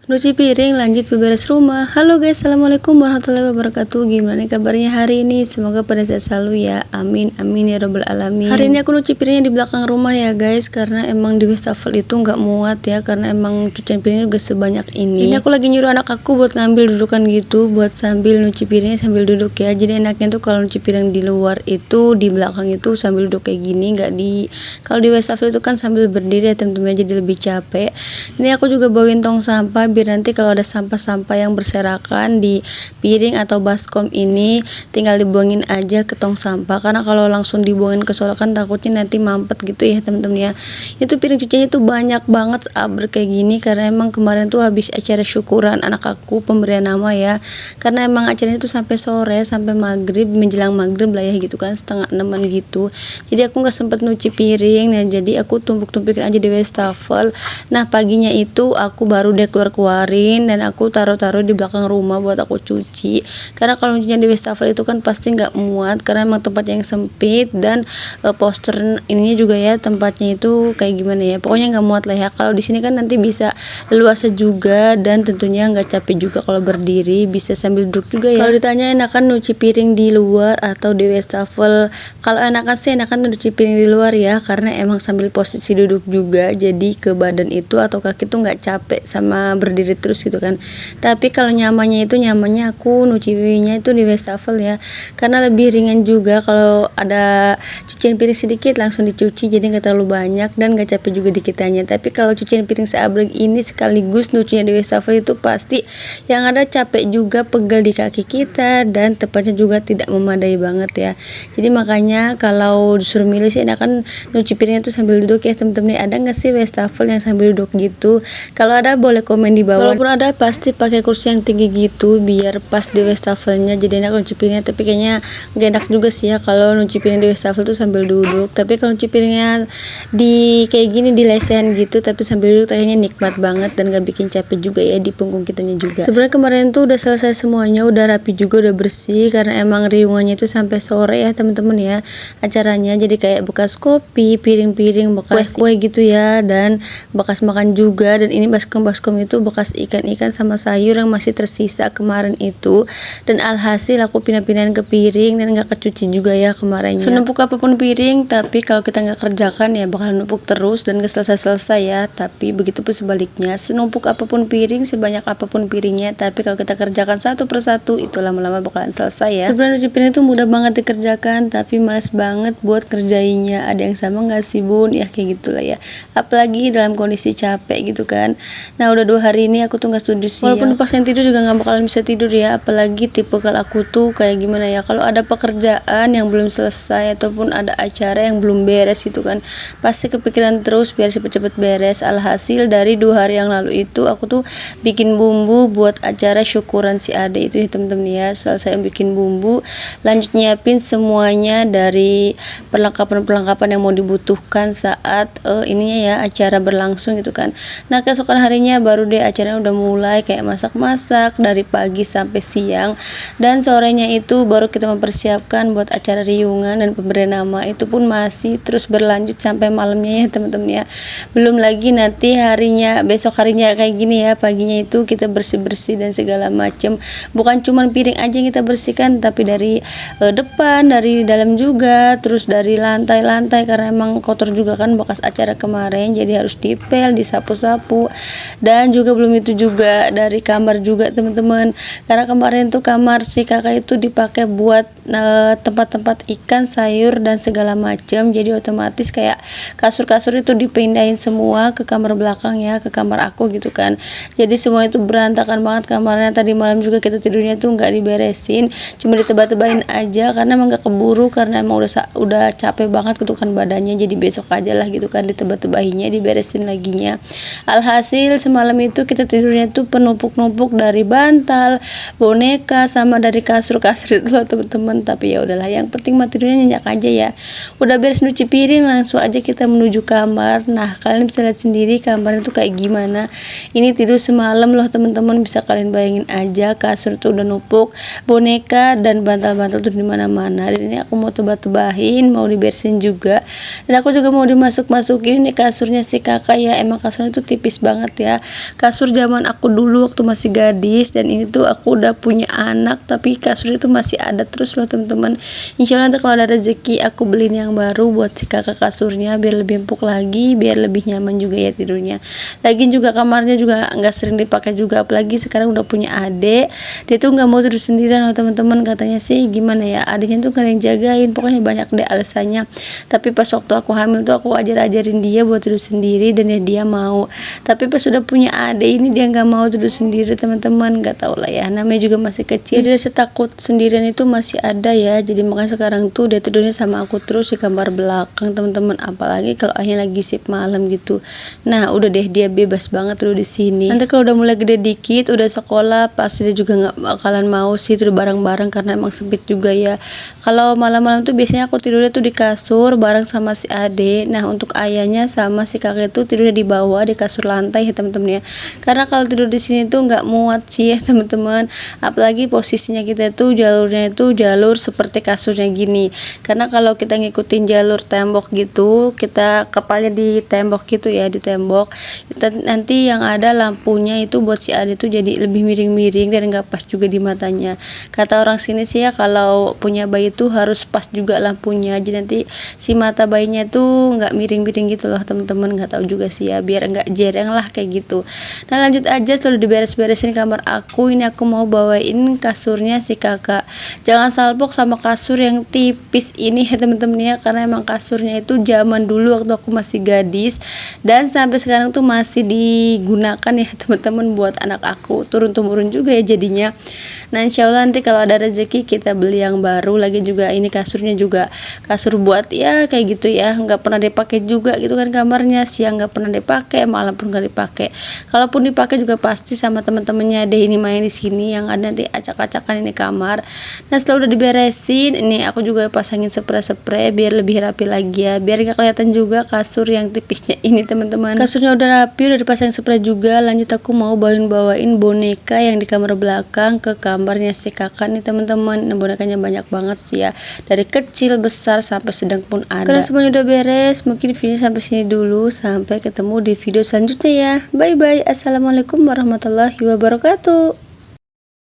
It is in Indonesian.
Nyuci piring lanjut beberes rumah. Halo guys, assalamualaikum warahmatullahi wabarakatuh. Gimana nih kabarnya hari ini? Semoga pada sehat selalu ya. Amin amin ya robbal alamin. Hari ini aku nyuci piringnya di belakang rumah ya guys, karena emang di wastafel itu nggak muat ya, karena emang cucian piringnya juga sebanyak ini. Ini aku lagi nyuruh anak aku buat ngambil dudukan gitu, buat sambil nyuci piringnya sambil duduk ya. Jadi enaknya tuh kalau nyuci piring di luar itu di belakang itu sambil duduk kayak gini, nggak di kalau di wastafel itu kan sambil berdiri ya teman-teman, jadi lebih capek. Ini aku juga bawain tong sampah biar nanti kalau ada sampah-sampah yang berserakan di piring atau baskom ini tinggal dibuangin aja ke tong sampah, karena kalau langsung dibuangin ke solokan takutnya nanti mampet gitu ya teman-teman ya. Itu piring cuciannya tuh banyak banget saber kayak gini, karena emang kemarin tuh habis acara syukuran anak aku pemberian nama ya, karena emang acaranya tuh sampai sore, sampai maghrib, menjelang maghrib lah ya gitu kan, setengah 6-an gitu. Jadi aku nggak sempet nyuci piring, nah jadi aku tumpuk-tumpukin aja di wastafel. Nah paginya itu aku baru deh keluarin dan aku taruh-taruh di belakang rumah buat aku cuci, karena kalau cucinya di wastafel itu kan pasti nggak muat, karena emang tempatnya yang sempit dan poster ininya juga ya tempatnya itu kayak gimana ya, pokoknya nggak muat lah ya. Kalau di sini kan nanti bisa luasa juga dan tentunya nggak capek juga kalau berdiri, bisa sambil duduk juga ya. Kalau ditanya enakan nyuci piring di luar atau di wastafel, kalau enakan sih enakan nyuci piring di luar ya, karena emang sambil posisi duduk juga, jadi ke badan itu atau kaki tuh nggak capek sama berdiri terus gitu kan. Tapi kalau nyamannya aku nyucinya itu di wastafel ya, karena lebih ringan juga. Kalau ada cucian piring sedikit langsung dicuci, jadi nggak terlalu banyak dan nggak capek juga dikitannya. Tapi kalau cucian piring seabrek ini sekaligus nyucinya di wastafel itu pasti yang ada capek juga, pegel di kaki kita dan tepatnya juga tidak memadai banget ya. Jadi makanya kalau disuruh milih sih enakan nyuci piringnya tuh sambil duduk ya temen-temen. Ada nggak sih wastafel yang sambil duduk gitu? Kalau ada boleh komen di bawah. Walaupun ada pasti pakai kursi yang tinggi gitu biar pas di wastafelnya, jadi enak nyuci piringnya. Tapi kayaknya gak enak juga sih ya kalau nyuci piring di wastafel tuh sambil duduk. Tapi kalau nyuci piringnya di kayak gini di lesehan gitu tapi sambil duduk kayaknya nikmat banget dan gak bikin capek juga ya di punggung kitanya juga. Sebenarnya kemarin tuh udah selesai semuanya, udah rapi juga, udah bersih, karena emang riungannya itu sampai sore ya teman-teman ya acaranya. Jadi kayak bekas kopi, piring-piring, bekas kue gitu ya, dan bekas makan juga. Dan ini baskom-baskom itu bekas ikan-ikan sama sayur yang masih tersisa kemarin itu, dan alhasil aku pindah-pindahin ke piring dan gak kecuci juga ya kemarinnya. Senumpuk apapun piring, tapi kalau kita nggak kerjakan ya bakal numpuk terus dan gak selesai-selesai ya. Tapi begitu pun sebaliknya, senumpuk apapun piring, sebanyak apapun piringnya, tapi kalau kita kerjakan satu persatu itu lama-lama bakalan selesai ya. Sebenarnya nyuci piring itu mudah banget dikerjakan, tapi males banget buat kerjainnya. Ada yang sama nggak sih bun? Ya kayak gitulah ya, apalagi dalam kondisi capek gitu kan. Nah udah 2 hari ini aku tuh nggak setuju sih, walaupun dipaksain tidur juga nggak bakalan bisa tidur ya. Apalagi tipe kalau aku tuh kayak gimana ya, kalau ada pekerjaan yang belum selesai ataupun ada acara yang belum beres gitu kan, pasti kepikiran terus biar cepet-cepet beres. Alhasil dari 2 hari yang lalu itu aku tuh bikin bumbu buat acara syukuran si Ade itu ya temen-temen ya. Selesai bikin bumbu, lanjut nyiapin semuanya dari perlengkapan-perlengkapan yang mau dibutuhkan saat ininya ya acara berlangsung gitu kan. Nah keesokan harinya baru deh acaranya udah mulai, kayak masak-masak dari pagi sampai siang, dan sorenya itu baru kita mempersiapkan buat acara riungan dan pemberian nama. Itu pun masih terus berlanjut sampai malamnya ya teman-teman ya. Belum lagi nanti harinya, besok harinya kayak gini ya, paginya itu kita bersih-bersih dan segala macem. Bukan cuman piring aja yang kita bersihkan, tapi dari depan, dari dalam juga, terus dari lantai-lantai, karena emang kotor juga kan bekas acara kemarin, jadi harus dipel, disapu-sapu. Dan juga belum itu juga dari kamar juga teman-teman, karena kemarin tuh kamar si kakak itu dipakai buat tempat-tempat ikan, sayur dan segala macam, jadi otomatis kayak kasur-kasur itu dipindahin semua ke kamar belakang ya, ke kamar aku gitu kan. Jadi semua itu berantakan banget kamarnya. Tadi malam juga kita tidurnya tuh nggak diberesin, cuma ditebak-tebakin aja karena emang gak keburu, karena emang udah capek banget gitu kan badannya, jadi besok aja lah gitu kan ditebak-tebahinnya, diberesin laginya. Alhasil semalam itu kita tidurnya tuh penumpuk-numpuk dari bantal, boneka, sama dari kasur-kasur itu loh teman-teman. Tapi ya udahlah, yang penting mah tidurnya nyenyak aja ya. Udah beres nyuci piring langsung aja kita menuju kamar. Nah kalian bisa lihat sendiri kamarnya tuh kayak gimana. Ini tidur semalam loh teman-teman, bisa kalian bayangin aja, kasur tuh udah numpuk, boneka dan bantal-bantal tuh di mana-mana. Dan ini aku mau tebak-tebahin, mau dibersihin juga, dan aku juga mau dimasuk-masukin nih kasurnya si kakak ya. Emang kasurnya tuh tipis banget ya, kasur kasur zaman aku dulu waktu masih gadis, dan ini tuh aku udah punya anak tapi kasur itu masih ada terus loh teman-teman. Insya Allah nanti kalau ada rezeki aku beliin yang baru buat si kakak kasurnya biar lebih empuk lagi, biar lebih nyaman juga ya tidurnya. Lagian juga kamarnya juga nggak sering dipakai juga, apalagi sekarang udah punya adik, dia tuh nggak mau tidur sendirian loh teman-teman. Katanya sih gimana ya, adiknya tuh gak ada yang jagain, pokoknya banyak deh alasannya. Tapi pas waktu aku hamil tuh aku ajarin dia buat tidur sendiri dan ya dia mau. Tapi pas sudah punya adik ini dia nggak mau tidur sendiri teman-teman. Nggak tahu lah ya, namanya juga masih kecil, dia setakut sendirian itu masih ada ya. Jadi makanya sekarang tuh dia tidurnya sama aku terus di kamar belakang teman-teman, apalagi kalau ayahnya lagi shift malam gitu. Nah udah deh, dia bebas banget tidur di sini. Nanti kalau udah mulai gede dikit, udah sekolah, pasti dia juga nggak bakalan mau sih tidur bareng-bareng karena emang sempit juga ya. Kalau malam-malam tuh biasanya aku tidurnya tuh di kasur bareng sama si ade. Nah untuk ayahnya sama si kakek tuh tidurnya di bawah di kasur lantai ya teman-teman ya. Karena kalau tidur di sini tuh nggak muat sih ya teman-teman. Apalagi posisinya kita tuh jalurnya itu jalur seperti kasurnya gini. Karena kalau kita ngikutin jalur tembok gitu, kita kepalanya di tembok gitu ya, di tembok. Kita nanti yang ada lampunya itu buat si ade tuh jadi lebih miring-miring dan nggak pas juga di matanya. Kata orang sini sih ya, kalau punya bayi tuh harus pas juga lampunya, jadi nanti si mata bayinya tuh nggak miring-miring gitu loh teman-teman. Nggak tahu juga sih ya, biar nggak jereng lah kayak gitu. Nah lanjut aja, sudah diberes-beresin kamar aku. Ini aku mau bawain kasurnya si kakak. Jangan salpok sama kasur yang tipis ini ya teman-teman ya, karena emang kasurnya itu zaman dulu waktu aku masih gadis dan sampai sekarang tuh masih digunakan ya teman-teman buat anak aku, turun-temurun juga ya jadinya. Nah insya Allah nanti kalau ada rezeki kita beli yang baru lagi juga. Ini kasurnya juga kasur buat ya kayak gitu ya, nggak pernah dipakai juga gitu kan, kamarnya siang nggak pernah dipakai, malam pun nggak dipakai. Kalaupun dipakai juga pasti sama teman-temannya deh ini main di sini, yang ada nanti acak-acakan ini kamar. Nah setelah udah diberesin, ini aku juga pasangin spray-spray biar lebih rapi lagi ya, biar gak kelihatan juga kasur yang tipisnya ini teman-teman. Kasurnya udah rapi, udah dipasang spray juga. Lanjut aku mau bawain boneka yang di kamar belakang ke kamarnya si kakak nih teman-teman. Nah, bonekanya banyak banget sih ya, dari kecil besar sampai sedang pun ada. Karena semuanya udah beres, mungkin video sampai sini dulu, sampai ketemu di video selanjutnya ya. Bye bye, assalamualaikum warahmatullahi wabarakatuh.